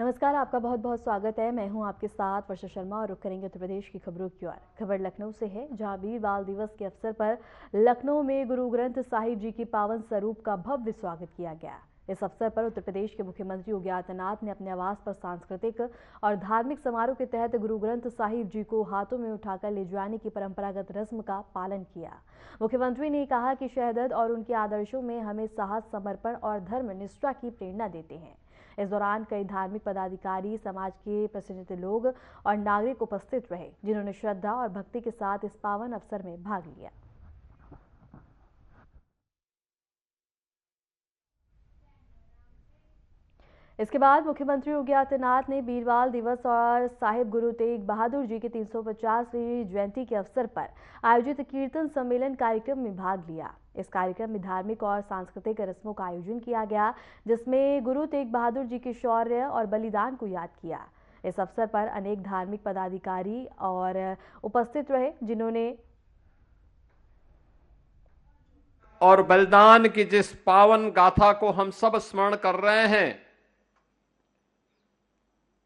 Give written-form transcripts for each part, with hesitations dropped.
नमस्कार, आपका बहुत बहुत स्वागत है। मैं हूं आपके साथ वर्षा शर्मा और रुक करेंगे उत्तर प्रदेश की खबरों की ओर। खबर लखनऊ से है, जहां वीर बाल दिवस के अवसर पर लखनऊ में गुरु ग्रंथ साहिब जी के पावन स्वरूप का भव्य स्वागत किया गया। इस अवसर पर उत्तर प्रदेश के मुख्यमंत्री योगी आदित्यनाथ ने अपने आवास पर सांस्कृतिक और धार्मिक समारोह के तहत गुरु ग्रंथ साहिब जी को हाथों में उठाकर ले जाने की परंपरागत रस्म का पालन किया। मुख्यमंत्री ने कहा कि शहादत और उनके आदर्शों में हमें साहस, समर्पण और धर्म निष्ठा की प्रेरणा देते हैं। इस दौरान कई धार्मिक पदाधिकारी, समाज के प्रतिष्ठित लोग और नागरिक उपस्थित रहे, जिन्होंने श्रद्धा और भक्ति के साथ इस पावन अवसर में भाग लिया। इसके बाद मुख्यमंत्री योगी आदित्यनाथ ने बीरबाल दिवस और साहिब गुरु तेग बहादुर जी की 350वीं जयंती के अवसर पर आयोजित कीर्तन सम्मेलन कार्यक्रम में भाग लिया। इस कार्यक्रम में धार्मिक और सांस्कृतिक रस्मों का आयोजन किया गया, जिसमें गुरु तेग बहादुर जी के शौर्य और बलिदान को याद किया। इस अवसर पर अनेक धार्मिक पदाधिकारी और उपस्थित रहे, जिन्होंने और बलिदान की जिस पावन गाथा को हम सब स्मरण कर रहे हैं,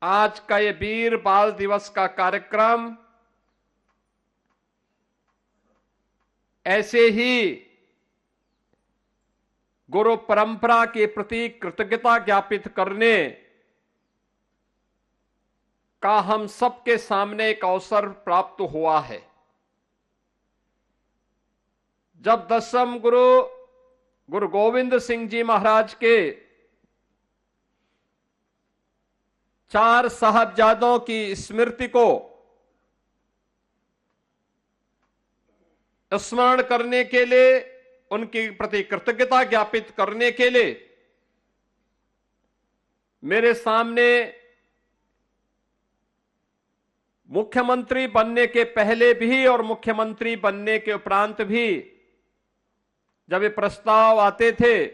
आज का ये वीर बाल दिवस का कार्यक्रम ऐसे ही गुरु परंपरा के प्रति कृतज्ञता ज्ञापित करने का हम सबके सामने एक अवसर प्राप्त हुआ है। जब 10वें गुरु गोविंद सिंह जी महाराज के 4 साहबजादों की स्मृति को स्मरण करने के लिए, उनके प्रति कृतज्ञता ज्ञापित करने के लिए मेरे सामने मुख्यमंत्री बनने के पहले भी और मुख्यमंत्री बनने के उपरांत भी जब ये प्रस्ताव आते थे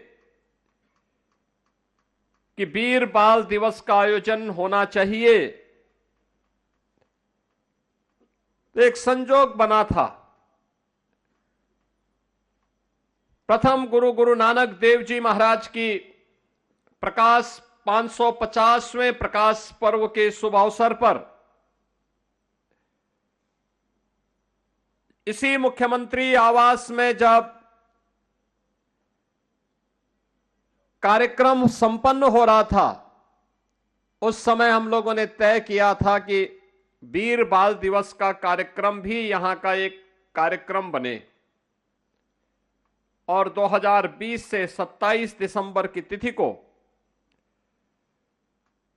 कि वीर बाल दिवस का आयोजन होना चाहिए, तो एक संजोग बना था। प्रथम गुरु नानक देव जी महाराज की 550वें प्रकाश पर्व के शुभ अवसर पर इसी मुख्यमंत्री आवास में जब कार्यक्रम संपन्न हो रहा था, उस समय हम लोगों ने तय किया था कि वीर बाल दिवस का कार्यक्रम भी यहां का एक कार्यक्रम बने और 2020 से 27 दिसंबर की तिथि को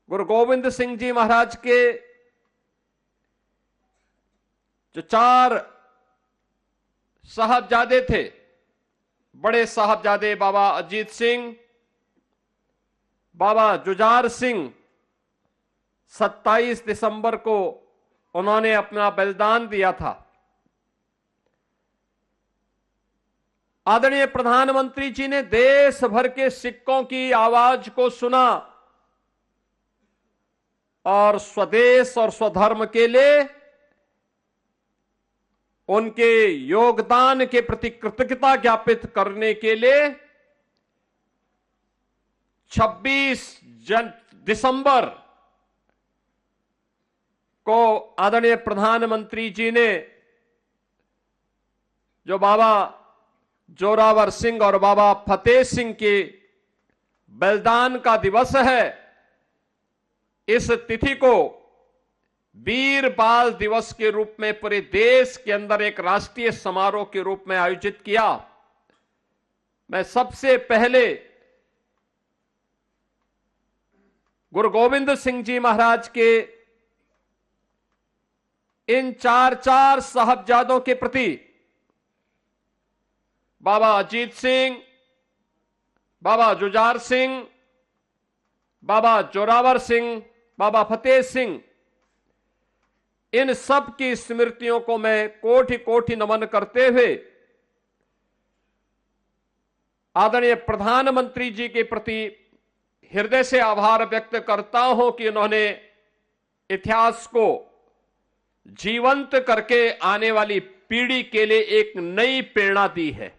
गुरु गोविंद सिंह जी महाराज के जो 4 साहबजादे थे, बड़े साहबजादे बाबा अजीत सिंह, बाबा जुझार सिंह, 27 दिसंबर को उन्होंने अपना बलिदान दिया था। आदरणीय प्रधानमंत्री जी ने देश भर के सिक्कों की आवाज को सुना और स्वदेश और स्वधर्म के लिए उनके योगदान के प्रति कृतज्ञता ज्ञापित करने के लिए 26 दिसंबर को आदरणीय प्रधानमंत्री जी ने जो बाबा जोरावर सिंह और बाबा फतेह सिंह के बलिदान का दिवस है, इस तिथि को वीर बाल दिवस के रूप में पूरे देश के अंदर एक राष्ट्रीय समारोह के रूप में आयोजित किया। मैं सबसे पहले गुरु गोविंद सिंह जी महाराज के इन 4 साहबजादों के प्रति, बाबा अजीत सिंह, बाबा जुझार सिंह, बाबा जोरावर सिंह, बाबा फतेह सिंह, इन सब की स्मृतियों को मैं कोटि कोटि नमन करते हुए आदरणीय प्रधानमंत्री जी के प्रति हृदय से आभार व्यक्त करता हूं कि उन्होंने इतिहास को जीवंत करके आने वाली पीढ़ी के लिए एक नई प्रेरणा दी है।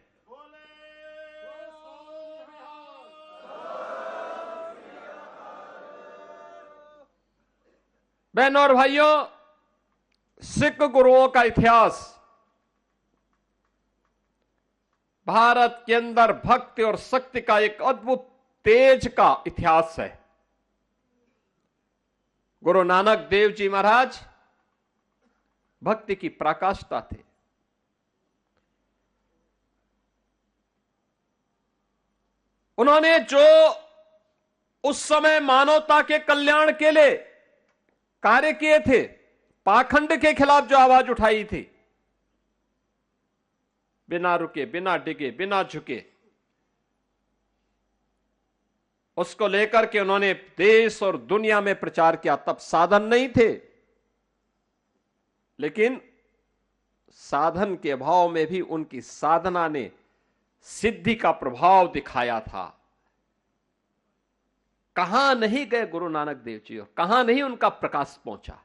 बहनों और भाइयों, सिख गुरुओं का इतिहास भारत के अंदर भक्ति और शक्ति का एक अद्भुत तेज का इतिहास है। गुरु नानक देव जी महाराज भक्ति की पराकाष्ठा थे। उन्होंने जो उस समय मानवता के कल्याण के लिए कार्य किए थे, पाखंड के खिलाफ जो आवाज उठाई थी, बिना रुके, बिना डिगे, बिना झुके, उसको लेकर के उन्होंने देश और दुनिया में प्रचार किया। तब साधन नहीं थे, लेकिन साधन के अभाव में भी उनकी साधना ने सिद्धि का प्रभाव दिखाया था। कहां नहीं गए गुरु नानक देव जी और कहां नहीं उनका प्रकाश पहुंचा।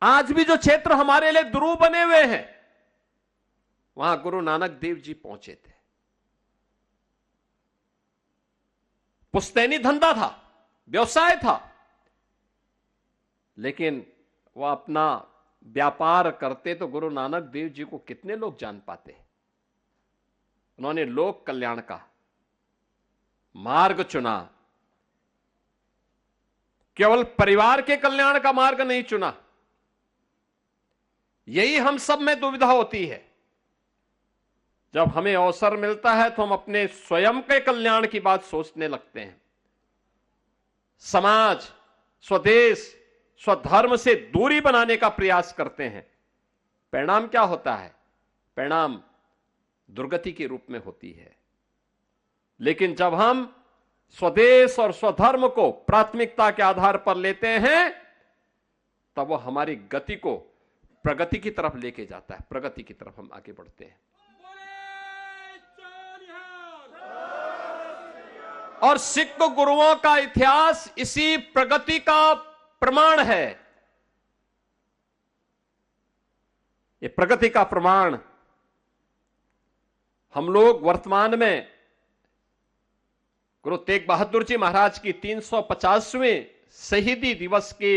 आज भी जो क्षेत्र हमारे लिए दुरूह बने हुए हैं, वहां गुरु नानक देव जी पहुंचे थे। पुश्तैनी धंधा था, व्यवसाय था, लेकिन वह अपना व्यापार करते तो गुरु नानक देव जी को कितने लोग जान पाते। उन्होंने लोक कल्याण का मार्ग चुना, केवल परिवार के कल्याण का मार्ग नहीं चुना। यही हम सब में दुविधा होती है। जब हमें अवसर मिलता है तो हम अपने स्वयं के कल्याण की बात सोचने लगते हैं। समाज, स्वदेश, स्वधर्म से दूरी बनाने का प्रयास करते हैं। परिणाम क्या होता है? परिणाम दुर्गति के रूप में होती है। लेकिन जब हम स्वदेश और स्वधर्म को प्राथमिकता के आधार पर लेते हैं, तब वो हमारी गति को प्रगति की तरफ लेके जाता है। प्रगति की तरफ हम आगे बढ़ते हैं। और सिख गुरुओं का इतिहास इसी प्रगति का प्रमाण है। ये प्रगति का प्रमाण हम लोग वर्तमान में गुरु तेग बहादुर जी महाराज की 350वें शहीदी दिवस के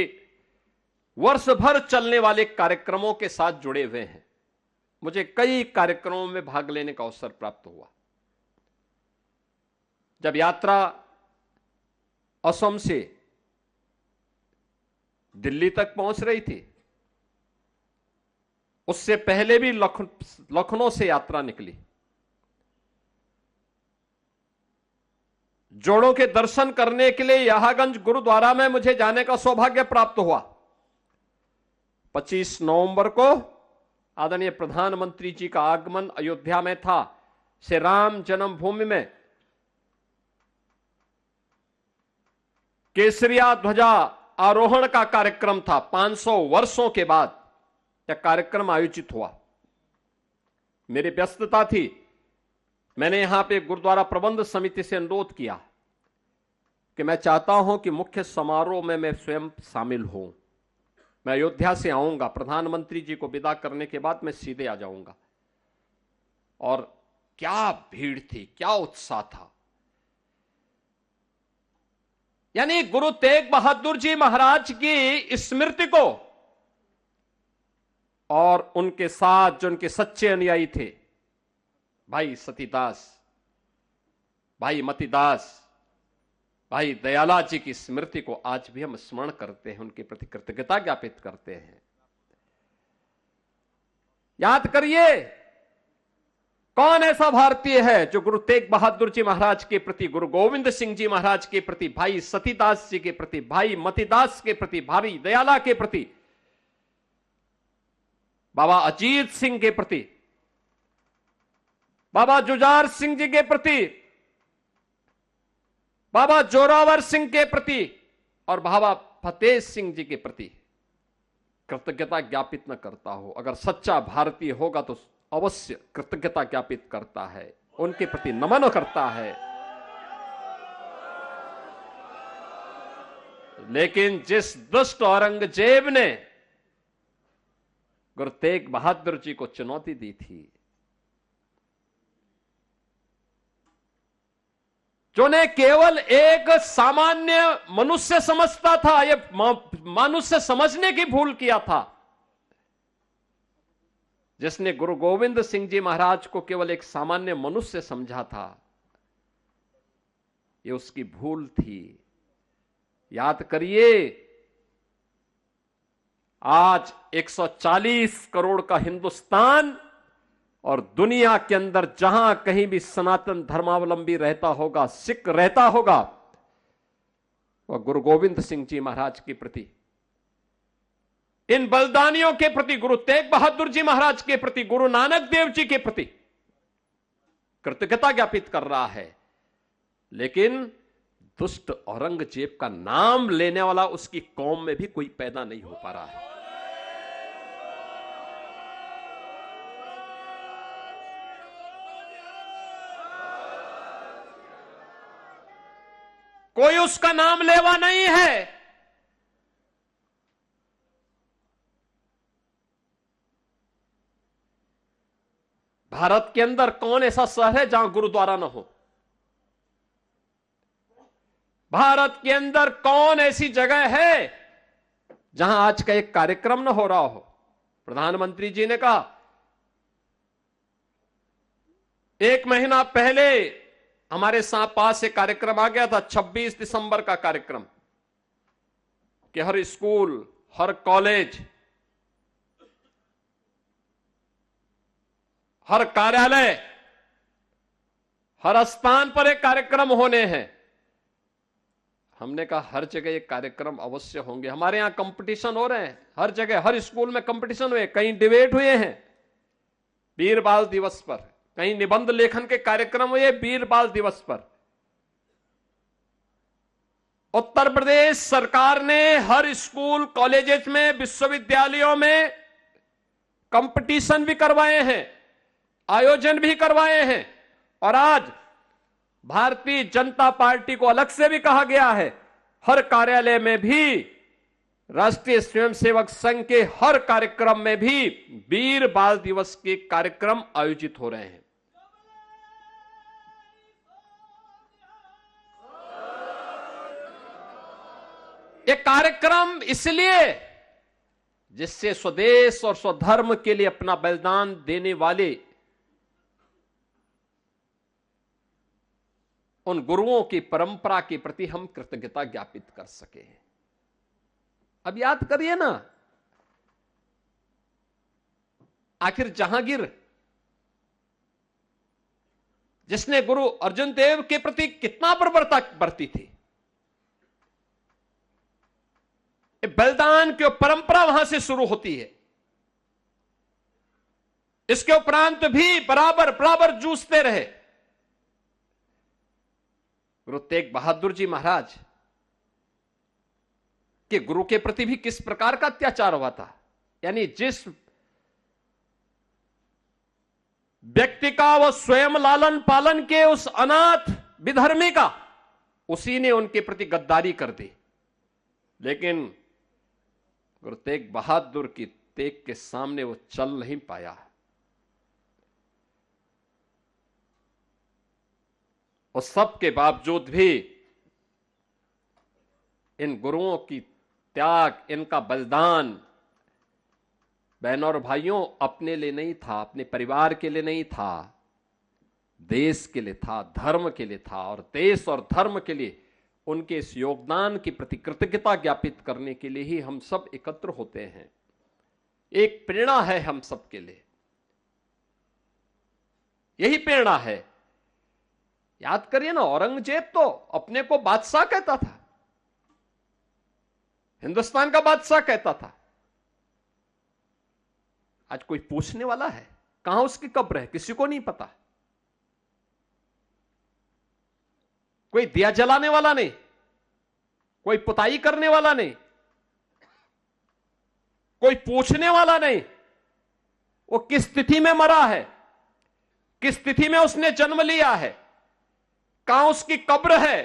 वर्ष भर चलने वाले कार्यक्रमों के साथ जुड़े हुए हैं। मुझे कई कार्यक्रमों में भाग लेने का अवसर प्राप्त हुआ। जब यात्रा असम से दिल्ली तक पहुंच रही थी, उससे पहले भी लखनऊ से यात्रा निकली। जोड़ों के दर्शन करने के लिए यहागंज गुरुद्वारा में मुझे जाने का सौभाग्य प्राप्त हुआ। 25 नवंबर को आदरणीय प्रधानमंत्री जी का आगमन अयोध्या में था। श्री राम जन्मभूमि में केसरिया ध्वजा आरोहण का कार्यक्रम था। 500 वर्षों के बाद यह कार्यक्रम आयोजित हुआ। मेरी व्यस्तता थी। मैंने यहां पे गुरुद्वारा प्रबंध समिति से अनुरोध किया कि मैं चाहता हूं कि मुख्य समारोह में मैं स्वयं शामिल हूं। मैं अयोध्या से आऊंगा, प्रधानमंत्री जी को विदा करने के बाद मैं सीधे आ जाऊंगा। और क्या भीड़ थी, क्या उत्साह था। यानी गुरु तेग बहादुर जी महाराज की स्मृति को और उनके साथ जो उनके सच्चे अनुयायी थे, भाई सतीदास, भाई मतीदास, भाई दयाला जी की स्मृति को आज भी हम स्मरण करते हैं, उनके प्रति कृतज्ञता ज्ञापित करते हैं। याद करिए, कौन ऐसा भारतीय है जो गुरु तेग बहादुर जी महाराज के प्रति, गुरु गोविंद सिंह जी महाराज के प्रति, भाई सतीदास जी के प्रति, भाई मतीदास के प्रति, भाई दयाला के प्रति, बाबा अजीत सिंह के प्रति, बाबा जुझार सिंह जी के प्रति, बाबा जोरावर सिंह के प्रति और बाबा फतेह सिंह जी के प्रति कृतज्ञता ज्ञापित न करता हो? अगर सच्चा भारतीय होगा तो अवश्य कृतज्ञता ज्ञापित करता है, उनके प्रति नमन करता है। लेकिन जिस दुष्ट औरंगजेब ने गुरु तेग बहादुर जी को चुनौती दी थी, ने केवल एक सामान्य मनुष्य समझता था, ये मनुष्य समझने की भूल किया था। जिसने गुरु गोविंद सिंह जी महाराज को केवल एक सामान्य मनुष्य समझा था, ये उसकी भूल थी। याद करिए, आज 140 करोड़ का हिंदुस्तान और दुनिया के अंदर जहां कहीं भी सनातन धर्मावलंबी रहता होगा, सिख रहता होगा, वह गुरु गोविंद सिंह जी महाराज के प्रति, इन बलिदानियों के प्रति, गुरु तेग बहादुर जी महाराज के प्रति, गुरु नानक देव जी के प्रति कृतज्ञता ज्ञापित कर रहा है। लेकिन दुष्ट औरंगजेब का नाम लेने वाला उसकी कौम में भी कोई पैदा नहीं हो पा रहा है। कोई उसका नाम लेवा नहीं है। भारत के अंदर कौन ऐसा शहर है जहां गुरुद्वारा न हो? भारत के अंदर कौन ऐसी जगह है जहां आज का एक कार्यक्रम न हो रहा हो? प्रधानमंत्री जी ने कहा, एक महीना पहले हमारे पास एक कार्यक्रम आ गया था, 26 दिसंबर का कार्यक्रम, कि हर स्कूल, हर कॉलेज, हर कार्यालय, हर स्थान पर एक कार्यक्रम होने हैं। हमने कहा हर जगह ये कार्यक्रम अवश्य होंगे। हमारे यहां कंपटीशन हो रहे हैं, हर जगह, हर स्कूल में कंपटीशन हुए, कहीं डिबेट हुए हैं वीर बाल दिवस पर, कहीं निबंध लेखन के कार्यक्रम हुए वीर बाल दिवस पर। उत्तर प्रदेश सरकार ने हर स्कूल, कॉलेजेस में, विश्वविद्यालयों में कंपटीशन भी करवाए हैं, आयोजन भी करवाए हैं। और आज भारतीय जनता पार्टी को अलग से भी कहा गया है, हर कार्यालय में भी, राष्ट्रीय स्वयंसेवक संघ के हर कार्यक्रम में भी वीर बाल दिवस के कार्यक्रम आयोजित हो रहे हैं। ये कार्यक्रम इसलिए जिससे स्वदेश और स्वधर्म के लिए अपना बलिदान देने वाले उन गुरुओं की परंपरा के प्रति हम कृतज्ञता ज्ञापित कर सके। अब याद करिए ना, आखिर जहांगीर, जिसने गुरु अर्जुन देव के प्रति कितना बर्बरता बरती थी, बलिदान की परंपरा वहां से शुरू होती है। इसके उपरांत भी बराबर बराबर जूझते रहे। गुरु तेग बहादुर जी महाराज के गुरु के प्रति भी किस प्रकार का अत्याचार हुआ था। यानी जिस व्यक्ति का वह स्वयं लालन पालन के उस अनाथ विधर्मी का, उसी ने उनके प्रति गद्दारी कर दी। लेकिन गुरु तेग बहादुर की तेग के सामने वो चल नहीं पाया। और सबके बावजूद भी इन गुरुओं की त्याग, इनका बलिदान, बहनों और भाइयों, अपने लिए नहीं था, अपने परिवार के लिए नहीं था, देश के लिए था, धर्म के लिए था। और देश और धर्म के लिए उनके इस योगदान की प्रति कृतज्ञता ज्ञापित करने के लिए ही हम सब एकत्र होते हैं। एक प्रेरणा है हम सब के लिए, यही प्रेरणा है। याद करिए ना, औरंगजेब तो अपने को बादशाह कहता था, हिंदुस्तान का बादशाह कहता था। आज कोई पूछने वाला है कहां उसकी कब्र है? किसी को नहीं पता। कोई दिया जलाने वाला नहीं, कोई पुताई करने वाला नहीं, कोई पूछने वाला नहीं वो किस तिथि में मरा है, किस तिथि में उसने जन्म लिया है, कहां उसकी कब्र है।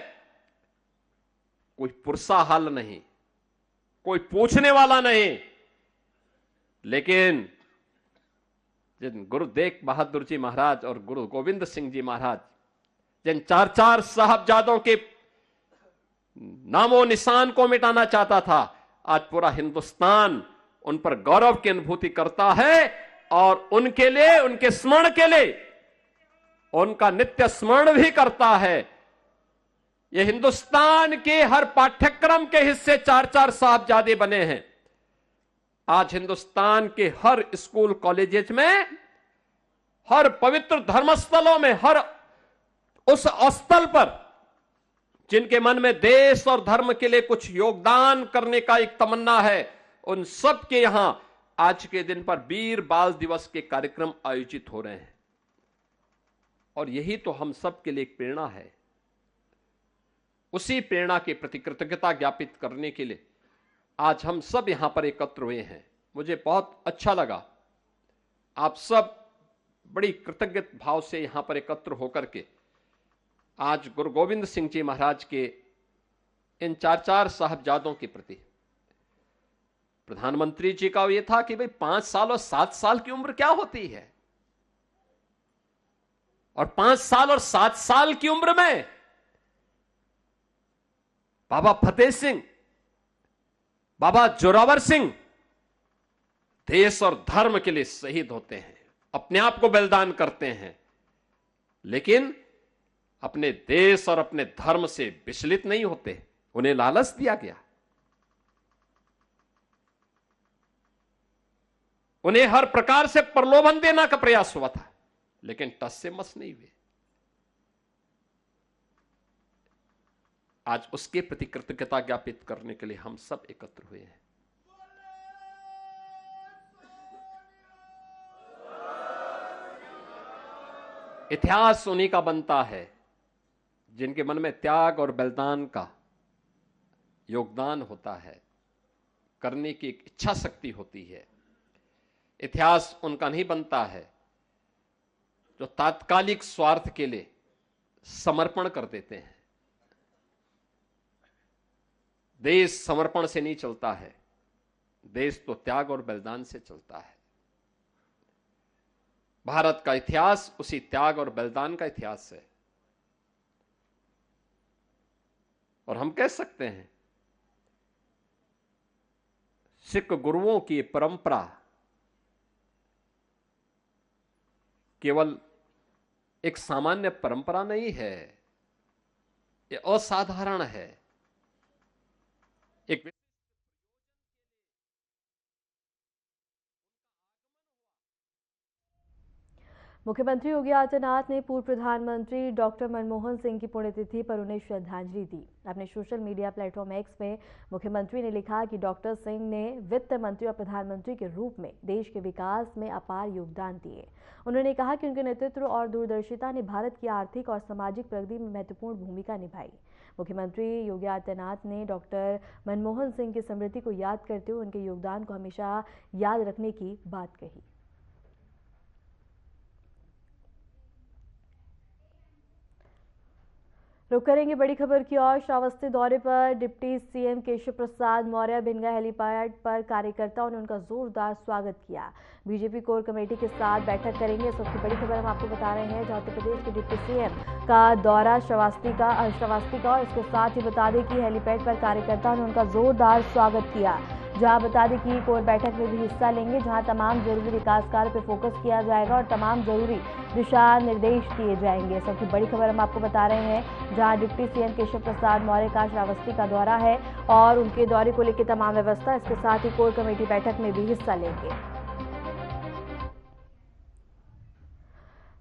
कोई पुरसा हाल नहीं, कोई पूछने वाला नहीं। लेकिन जिन गुरु तेग बहादुर जी महाराज और गुरु गोविंद सिंह जी महाराज जिन 4 साहबजादों के नामो निशान को मिटाना चाहता था, आज पूरा हिंदुस्तान उन पर गौरव की अनुभूति करता है और उनके लिए, उनके स्मरण के लिए उनका नित्य स्मरण भी करता है। ये हिंदुस्तान के हर पाठ्यक्रम के हिस्से 4 साहबजादे बने हैं। आज हिंदुस्तान के हर स्कूल कॉलेजेस में, हर पवित्र धर्मस्थलों में, हर उस स्थल पर जिनके मन में देश और धर्म के लिए कुछ योगदान करने का एक तमन्ना है, उन सब के यहां आज के दिन पर वीर बाल दिवस के कार्यक्रम आयोजित हो रहे हैं। और यही तो हम सब के लिए एक प्रेरणा है। उसी प्रेरणा के प्रति कृतज्ञता ज्ञापित करने के लिए आज हम सब यहां पर एकत्र हुए हैं। मुझे बहुत अच्छा लगा, आप सब बड़ी कृतज्ञ भाव से यहां पर एकत्र होकर के आज गुरु गोविंद सिंह जी महाराज के इन 4 साहबजादों के प्रति, प्रधानमंत्री जी का यह था कि भाई 5 साल और 7 साल की उम्र क्या होती है, और 5 साल और 7 साल की उम्र में बाबा फतेह सिंह, बाबा जोरावर सिंह देश और धर्म के लिए शहीद होते हैं, अपने आप को बलिदान करते हैं, लेकिन अपने देश और अपने धर्म से विचलित नहीं होते। उन्हें लालच दिया गया, उन्हें हर प्रकार से प्रलोभन देने का प्रयास हुआ था, लेकिन टस से मस नहीं हुए। आज उसके प्रति कृतज्ञता ज्ञापित करने के लिए हम सब एकत्र हुए हैं। इतिहास उन्हीं का बनता है जिनके मन में त्याग और बलिदान का योगदान होता है, करने की एक इच्छा शक्ति होती है। इतिहास उनका नहीं बनता है जो तात्कालिक स्वार्थ के लिए समर्पण कर देते हैं। देश समर्पण से नहीं चलता है, देश तो त्याग और बलिदान से चलता है। भारत का इतिहास उसी त्याग और बलिदान का इतिहास है। और हम कह सकते हैं सिख गुरुओं की परंपरा केवल एक सामान्य परंपरा नहीं है, ये असाधारण है। एक मुख्यमंत्री योगी आदित्यनाथ ने पूर्व प्रधानमंत्री डॉक्टर मनमोहन सिंह की पुण्यतिथि पर उन्हें श्रद्धांजलि दी। अपने सोशल मीडिया प्लेटफॉर्म एक्स में मुख्यमंत्री ने लिखा कि डॉक्टर सिंह ने वित्त मंत्री और प्रधानमंत्री के रूप में देश के विकास में अपार योगदान दिए। उन्होंने कहा कि उनके नेतृत्व और दूरदर्शिता ने भारत की आर्थिक और सामाजिक प्रगति में महत्वपूर्ण भूमिका निभाई। मुख्यमंत्री योगी आदित्यनाथ ने डॉक्टर मनमोहन सिंह की स्मृति को याद करते हुए उनके योगदान को हमेशा याद रखने की बात कही। रुक करेंगे बड़ी खबर की ओर। श्रावस्ती दौरे पर deputy CM Keshav Prasad Maurya Bhinga helipad पर कार्यकर्ताओं ने उनका जोरदार स्वागत किया। बीजेपी कोर कमेटी के साथ बैठक करेंगे। सबसे बड़ी खबर हम आपको बता रहे हैं, जहां उत्तर प्रदेश के डिप्टी सीएम का दौरा श्रावस्ती का और इसके साथ ही बता दें कि हेलीपैड पर कार्यकर्ताओं ने उनका जोरदार स्वागत किया। जहां बता दें कि कोर बैठक में भी हिस्सा लेंगे, जहां तमाम जरूरी विकास कार्य पर फोकस किया जाएगा और तमाम जरूरी दिशा निर्देश दिए जाएंगे। सबसे बड़ी खबर हम आपको बता रहे हैं, जहां डिप्टी सीएम केशव प्रसाद मौर्य का श्रावस्ती का दौरा है और उनके दौरे को लेकर तमाम व्यवस्था, इसके साथ ही कोर कमेटी बैठक में भी हिस्सा लेंगे।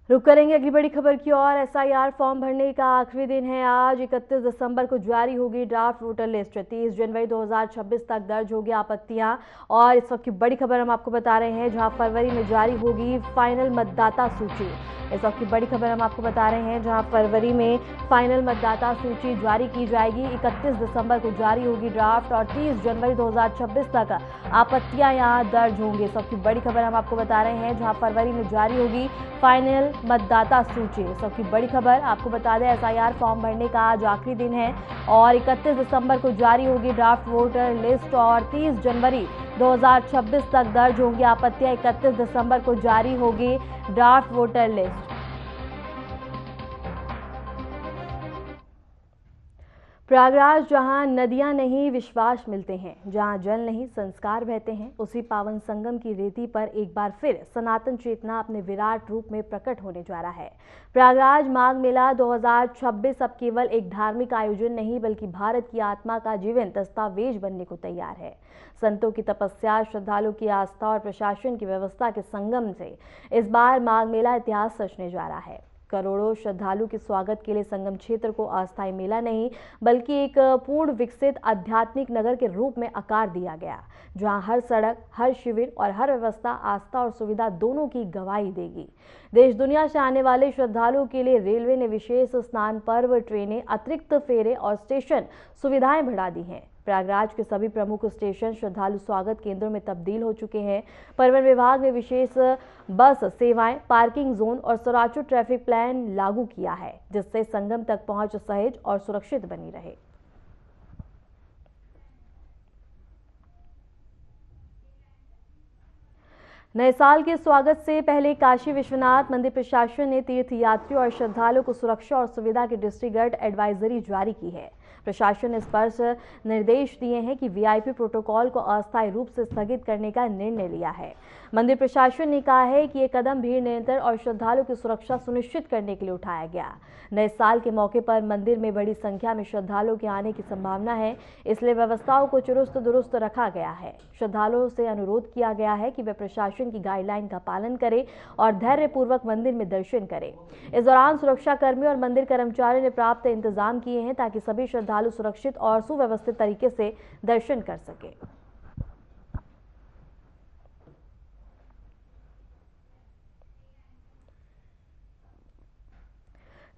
रुक करेंगे अगली बड़ी खबर की ओर। एसआईआर फॉर्म भरने का आखिरी दिन है आज। 31 दिसंबर को जारी होगी ड्राफ्ट वोटर लिस्ट। 30 जनवरी 2026 तक दर्ज होगी आपत्तियां। और इस वक्त की बड़ी खबर हम आपको बता रहे हैं, जहां फरवरी में जारी होगी फाइनल मतदाता सूची। इस वक्त की बड़ी खबर हम आपको बता रहे हैं, जहां फरवरी में फाइनल मतदाता सूची जारी की जाएगी। 31 दिसंबर को जारी होगी ड्राफ्ट और 30 जनवरी 2026 तक आपत्तियां यहां दर्ज होंगी। इस वक्त की बड़ी खबर हम आपको बता रहे हैं, जहां फरवरी में जारी होगी फाइनल मतदाता सूची। इस वक्त की बड़ी खबर आपको बता दें, एसआईआर फॉर्म भरने का आज आखिरी दिन है और 31 दिसंबर को जारी होगी ड्राफ्ट वोटर लिस्ट और 30 जनवरी 2026 तक दर्ज होंगी आपत्तियां। 31 दिसंबर को जारी होगी ड्राफ्ट वोटर लिस्ट। प्रयागराज जहां नदियां नहीं विश्वास मिलते हैं, जहां जल नहीं संस्कार बहते हैं, उसी पावन संगम की रेती पर एक बार फिर सनातन चेतना अपने विराट रूप में प्रकट होने जा रहा है। प्रयागराज माघ मेला 2026 अब केवल एक धार्मिक आयोजन नहीं बल्कि भारत की आत्मा का जीवंत दस्तावेज बनने को तैयार है। संतों की तपस्या, श्रद्धालुओं की आस्था और प्रशासन की व्यवस्था के संगम से इस बार माघ मेला इतिहास रचने जा रहा है। करोड़ों श्रद्धालु के स्वागत के लिए संगम क्षेत्र को अस्थायी मेला नहीं बल्कि एक पूर्ण विकसित आध्यात्मिक नगर के रूप में आकार दिया गया, जहां हर सड़क, हर शिविर और हर व्यवस्था आस्था और सुविधा दोनों की गवाही देगी। देश दुनिया से आने वाले श्रद्धालुओं के लिए रेलवे ने विशेष स्नान पर्व, ट्रेनें, अतिरिक्त फेरे और स्टेशन सुविधाएं बढ़ा दी हैं। प्रयागराज के सभी प्रमुख स्टेशन श्रद्धालु स्वागत केंद्रों में तब्दील हो चुके हैं। परिवहन विभाग ने विशेष बस सेवाएं, पार्किंग जोन और सराचू ट्रैफिक प्लान लागू किया है, जिससे संगम तक पहुंच सहज और सुरक्षित बनी रहे। नए साल के स्वागत से पहले काशी विश्वनाथ मंदिर प्रशासन ने तीर्थ यात्रियों और श्रद्धालुओं को सुरक्षा और सुविधा की दृष्टिगत एडवाइजरी जारी की है। प्रशासन ने स्पष्ट निर्देश दिए हैं कि वीआईपी प्रोटोकॉल को अस्थायी रूप से स्थगित करने का निर्णय लिया है। मंदिर प्रशासन ने कहा है कि ये कदम भीड़ नियंत्रण और श्रद्धालुओं की सुरक्षा सुनिश्चित करने के लिए उठाया गया। नए साल के मौके पर मंदिर में बड़ी संख्या में श्रद्धालुओं के आने की संभावना है, इसलिए व्यवस्थाओं को चुस्त दुरुस्त रखा गया है। श्रद्धालुओं से अनुरोध किया गया है कि वे प्रशासन की गाइडलाइन का पालन करें और धैर्यपूर्वक मंदिर में दर्शन करें। इस दौरान सुरक्षा कर्मी और मंदिर कर्मचारियों ने प्राप्त इंतजाम किए हैं ताकि सभी श्रद्धालु सुरक्षित और सुव्यवस्थित तरीके से दर्शन कर सके।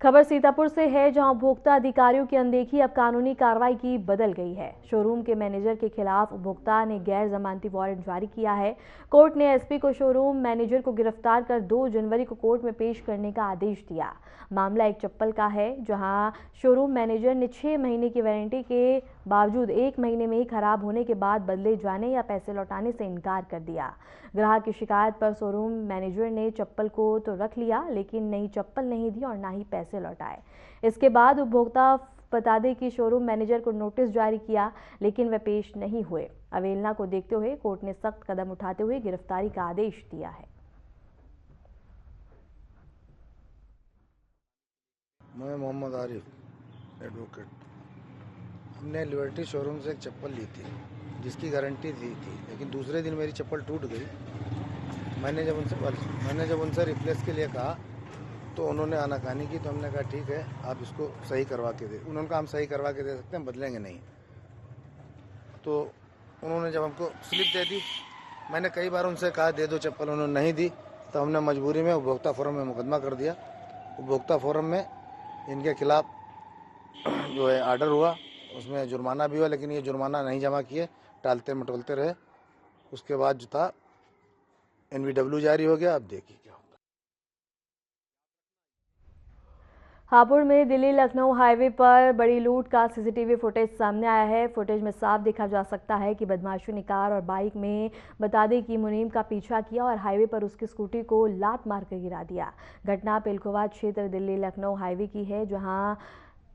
खबर सीतापुर से है, जहां उपभोक्ता अधिकारियों की अनदेखी अब कानूनी कार्रवाई की बदल गई है। शोरूम के मैनेजर के खिलाफ उपभोक्ता ने गैर जमानती वारंट जारी किया है। कोर्ट ने एसपी को शोरूम मैनेजर को गिरफ्तार कर 2 जनवरी को कोर्ट में पेश करने का आदेश दिया। मामला एक चप्पल का है, जहां शोरूम मैनेजर ने 6 महीने की वारंटी के बावजूद 1 महीने में ही खराब होने के बाद बदले जाने या पैसे लौटाने से इनकार कर दिया। ग्राहक की शिकायत पर शोरूम मैनेजर ने चप्पल को तो रख लिया, लेकिन नई चप्पल नहीं दी और ना ही पैसे लौटाए। इसके बाद उपभोक्ता बता दें कि शोरूम मैनेजर को नोटिस जारी किया, लेकिन वे पेश नहीं हुए। अवहेलना को देखते हुए कोर्ट ने सख्त कदम उठाते हुए गिरफ्तारी का आदेश दिया है। मैं मोहम्मद आरिफ, एडवोकेट। हमने लिबर्टी शोरूम से एक चप्पल ली थी जिसकी गारंटी दी थी, लेकिन दूसरे दिन मेरी चप्पल टूट गई। मैंने जब उनसे रिप्लेस के लिए कहा तो उन्होंने आनाकानी की, तो हमने कहा ठीक है, आप इसको सही करवा के दे। उन्होंने कहा हम सही करवा के दे सकते हैं, बदलेंगे नहीं। तो उन्होंने जब हमको स्लिप दे दी, मैंने कई बार उनसे कहा दे दो चप्पल, उन्होंने नहीं दी। तो हमने मजबूरी में उपभोक्ता फोरम में मुकदमा कर दिया। उपभोक्ता फोरम में इनके खिलाफ जो है आर्डर हुआ, उसमें जुर्माना भी हुआ, लेकिन ये जुर्माना नहीं जमा किए, टालते मटोलते रहे। उसके बाद जो था NVW जारी हो गया। अब देखिए क्या होता है। हापुड़ में दिल्ली लखनऊ हाईवे पर बड़ी लूट का सीसीटीवी फुटेज सामने आया है। फुटेज में साफ देखा जा सकता है कि बदमाशों ने कार और बाइक में बता दें कि मुनीम का पीछा किया और हाईवे पर उसकी स्कूटी को लात मारकर गिरा दिया। घटना पिलखुवा क्षेत्र दिल्ली लखनऊ हाईवे की है, जहां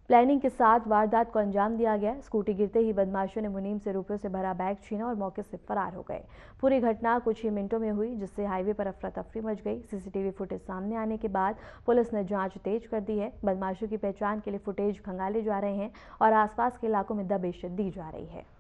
प्लानिंग के साथ वारदात को अंजाम दिया गया। स्कूटी गिरते ही बदमाशों ने मुनीम से रुपयों से भरा बैग छीना और मौके से फरार हो गए। पूरी घटना कुछ ही मिनटों में हुई, जिससे हाईवे पर अफरा तफरी मच गई। सीसीटीवी फुटेज सामने आने के बाद पुलिस ने जांच तेज कर दी है। बदमाशों की पहचान के लिए फुटेज खंगाले जा रहे हैं और आसपास के इलाकों में दबिश दी जा रही है।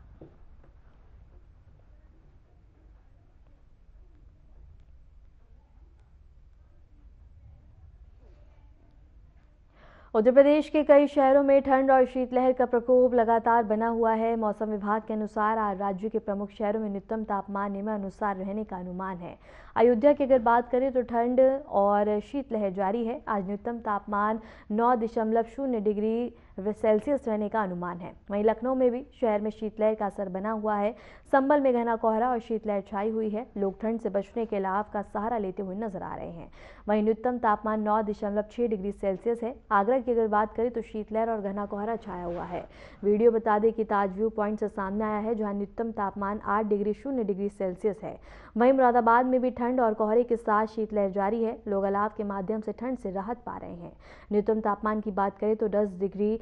उत्तर प्रदेश के कई शहरों में ठंड और शीतलहर का प्रकोप लगातार बना हुआ है। मौसम विभाग के अनुसार आज राज्य के प्रमुख शहरों में न्यूनतम तापमान निम्नानुसार रहने का अनुमान है। अयोध्या की अगर बात करें तो ठंड और शीतलहर जारी है। आज न्यूनतम तापमान 9.0 डिग्री सेल्सियस रहने का अनुमान है। वहीं लखनऊ में भी शहर में शीतलहर का असर बना हुआ है। संभल में घना कोहरा और शीतलहर छाई हुई है। लोग ठंड से बचने के लाभ का सहारा लेते हुए नजर आ रहे हैं। वहीं न्यूनतम तापमान 9.6 डिग्री सेल्सियस है। आगरा की अगर बात करें तो शीतलहर और घना कोहरा छाया हुआ है। वीडियो बता दें कि ताज व्यू पॉइंट से सामने आया है, जहां न्यूनतम तापमान 8.0 डिग्री सेल्सियस है। वहीं मुरादाबाद में भी ठंड और कोहरे के साथ शीतलहर जारी है। लोग अलाव के माध्यम से ठंड से राहत पा रहे हैं। न्यूनतम तापमान की बात करें तो 10 डिग्री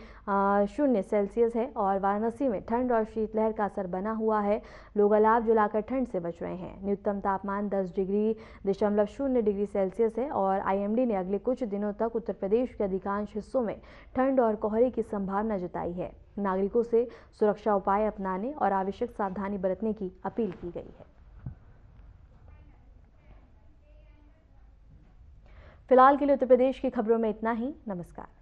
0 सेल्सियस है और वाराणसी में ठंड और शीतलहर का असर बना हुआ है। लोग अलाव जलाकर ठंड से बच रहे हैं। न्यूनतम तापमान 10.0 डिग्री सेल्सियस है और IMD ने अगले कुछ दिनों तक उत्तर प्रदेश के अधिकांश हिस्सों में ठंड और कोहरे की संभावना जताई है। नागरिकों से सुरक्षा उपाय अपनाने और आवश्यक सावधानी बरतने की अपील की गई है। फिलहाल के लिए उत्तर प्रदेश की खबरों में इतना ही। नमस्कार।